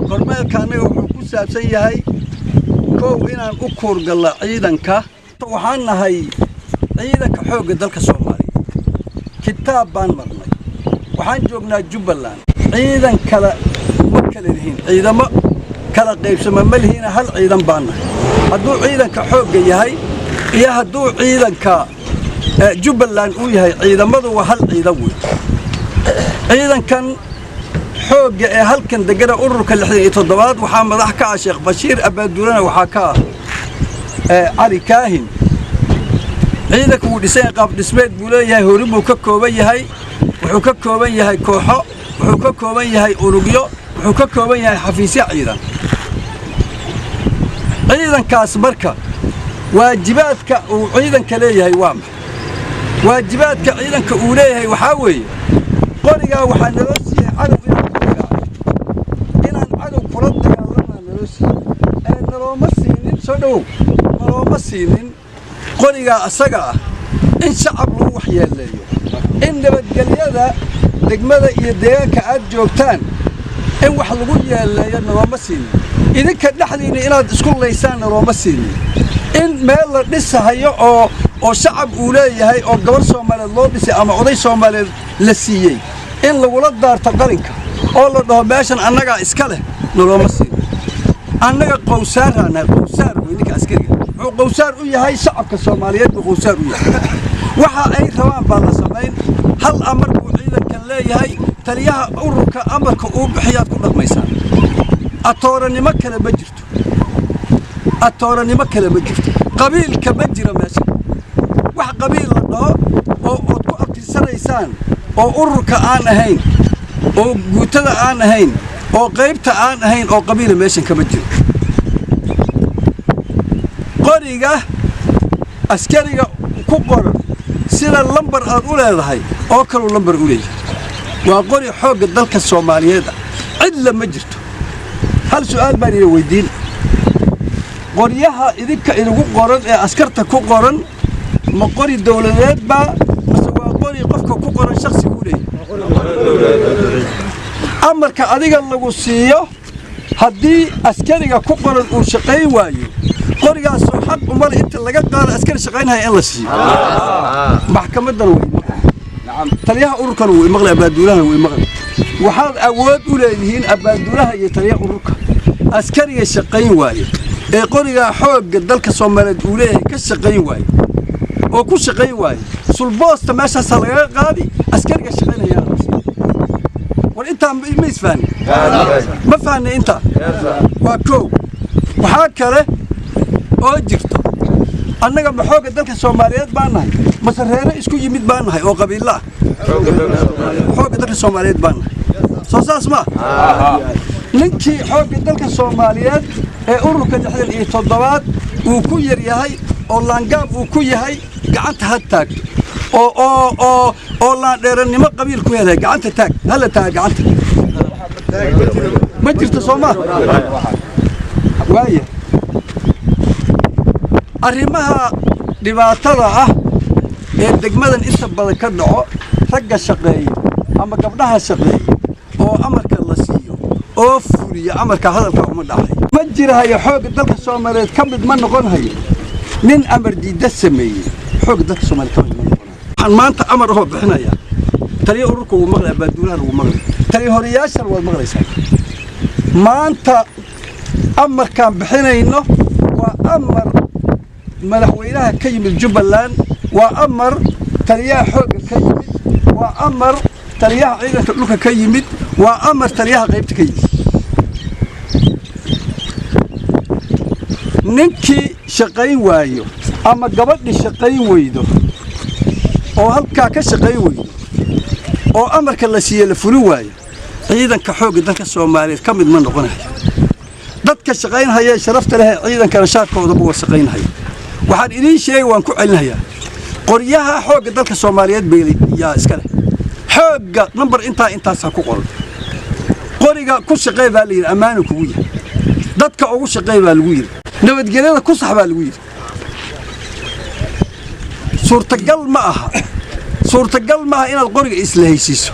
kormeelka anaga wuxuu ku saabsan yahay koow inaan u kuurgalno ciidanka waxaan nahay ciidanka xoogga dalka Soomaaliya kitaab baan marnay waxaan joognaa Jubbaland ciidan kala ma kala lihiin ciidamo kala qaybsama ma lihiin hal ciidan baan nahay hadduu ciidanka xoogga yahay iyo hadduu ciidanka Jubbaland uu yahay ciidamadu waa hal ciidan weyn ciidankan xoogga ee halkan degana ururka 67 waxaa madax ka ah Sheekh Bashiir Abaadurana waxaa ka Ali Kaahin ciidanku uu dhisay qaab dhismeed buu leeyahay hore buu ka kooban yahay wuxuu ka kooban yahay kooxo wuxuu ka kooban yahay urugyo wuxuu ka kooban yahay xafiisyo ciidankaas marka waajibaadka uu ciidanka leeyahay waa maxay waajibaadka ciidanka uu leeyahay waxa weeye qoriga waxa naloo siiyay cadow inaan cadow kula dagaalano naloo siiyay nalooma siinin soo dhow nalooma siinin qoriga asaga ah in shacab lagu waxyeeleeyo in nabadgelyada degmada iyo deegaanka aad joogtaan in wax lagu yeeleeyo nalooma siinin idinka dhaxdiina inaad isku leysaan nalooma siinin in meel la dhisayo oo shacab uu leeyahay oo gabar Soomaaliyeed loo dhisay ama oday Soomaaliyeed la siiyay in lagu la daarto qalinka oo la dhaho meeshan annaga iska leh nalooma siinin annaga qowsaarana qowsaar weynka askariga wuxuu qowsaar u yahay shacabka Soomaaliyeed uu qowsaar u yahay waxa ay rabaan baa la sameyn hal amar uu ciidanka leeyahay taliyaha ururka amarka uu bixiyaad ku dhaqmaysaa atooranimo kale ma jirto qabiilka ma jiro meesha wax qabiil la dhaho oo ku abtirsanaysaan oo ururka aan ahayn oo guutada aan ahayn oo qaybta aan ahayn oo qabiil meeshan kama jiro qoriga askariga ku qoran sida lambar aad u leedahay oo kale lambar u leeyahay waa qori xoogga dalka Soomaaliyeed cid lama jirto hal su'aal baan idin weydiin qoryaha idinka inugu qoran ee askarta ku qoran ma qori dawladeed ba mise waa qori qofka ku qoran shakhsi ku leeyahay amarka adiga lagu siiyo haddii askariga ku qoran uu shaqayn waayo qorigaas xaq umar inta laga qaado askari shaqaynaya in la siiyo maxkamadan way taliyaha ururkan way maqlay Abaadulaha way maqlay waxaad awood u leeyihiin Abaadulaha iyo taliyaha ururka askariga shaqayn waayo ee qoriga xoogga dalka Soomaaliyeed uu leeyahay ka shaqayn waayo oo ku shaqayn waayo sulboosta meeshaas laga qaadi askariga shaqaynaya war inta ma isfaan ma faanay inta waa koow waxa kale oo jirto annaga maxooga dalka Soomaaliyeed baan nahay masareere isku yimid baan nahay oo qabiila xooga dalka Soomaaliyeed baan nahay soo saas ma ninkii xooga dalka Soomaaliyeed ee ururka 67 uu ku yar yahay oo laangaab uu ku yahay gacanta ha taagto oo la dheeranimo qabiil ku helay gacanta taag hala taag gacanta ma jirto Soomaaliya waaye arrimaha dhibaatada ah ee degmadan inta badan ka dhaco ragga shaqeeya ama gabdhaha shaqeeya oo amarka la siiyo oo fuliya amarka hadalka uma dhacay ma jirayo xoogga dalka Soomaaliyeed ka mid ma noqon hayo nin amar diida sameeyay xoogga dalka Soomaaliyeed ka mid ma noqon waxaan maanta amar oo bixinaya taliya ururka uu maqlay Abaadulaha uu maqlay taliya horiyaashan waa maqlaysaa maanta amarkan bixinayno waa amar madaxweynaha ka yimid Jubbaland waa amar taliyaha xoogga ka yimid waa amar taliyaha ciidanka dhulka ka yimid waa amar taliyaha qaybta ka yimid ninkii shaqayn waayo ama gabadhi shaqayn weydo oo halka ka shaqayn weydo oo amarka la siiyay la fulin waayo ciidanka xoogga dalka Soomaaliyeed ka mid ma noqonayo dadka shaqayn haya sharafta leh ciidanka rashaadkooda buu shaqaynahay waxaan idin sheegay waan ku celinayaa qoryaha xoogga dalka Soomaaliyeed beelay yaa iska leh xoogga number intaas ku qoran qoriga ku shaqeey baa leeyahay amaano kugu yahay dadka ugu shaqeey baa lagu yiri nabadgelyada ku sax baa lagu yiri suurtagal ma aha inaad qoriga isla haysiiso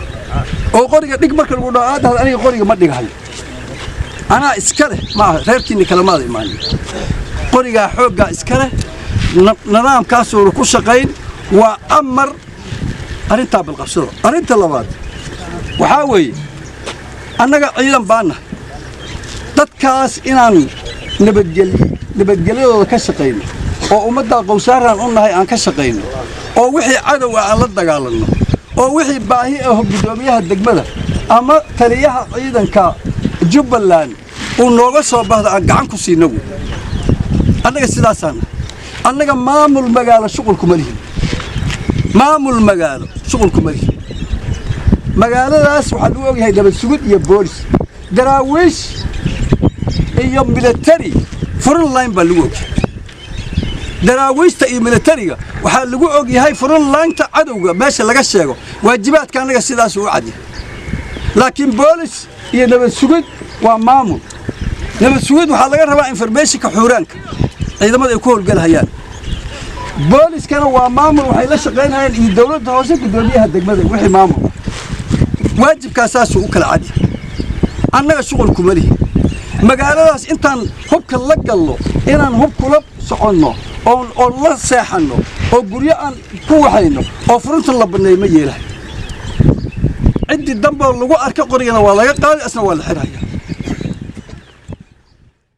oo qoriga dhig marka lagu dhaado aniga qoriga ma dhigayo أنا إسكاله ما غيرك إني كلمات إيماني قرية حوجة إسكاله نظام كاسور وكل شقين وأمر أرنتها بالقصور أرنت اللباد وحاوي أنا عيدا بانا تتكاس إنان نبتجلي ولا كشقين أو مدة قوسارا قلنا هاي عن كشقين أو وحي عدو على الدجالنا أو وحي باهي أو بدوميها الدجملة أما تريها عيدا كجبلان ونوغس وبهذا عنكم سينو أنا السلاسان أنا مامل المجال شغلكم ليه مامل المجال شغلكم ليه مجال الناس وحلوه هيدا بالسجود يا بوليس دراويش يوم ميلتري فرن لاين بلوك دراويش تأي ميلترية وحلوه هاي فرن لاين تعدوه ماشي لقى الشيء واجبات كان لقى السلاس وعدي لكن بوليس ينبى السجود ومامل نبى السجود وحلقة ربع إنفورميشن كحورانك إذا ما يكون قال هيان بوليس كانوا ومامل وحيلا شغالين هاي الدولة هوسك الدولية هالدقمة وحي مامل واجب كاساس وكل عادي أنا شغل كمالي مقالة أنت هبك اللقلو إن هبك لب سعنه أو الله ساحنه أو قريان كوحينه أو فرنت الله بالنيمية له عندي الدنبا اللي وقع كقرينا ولا يقال أسنا ولا حراي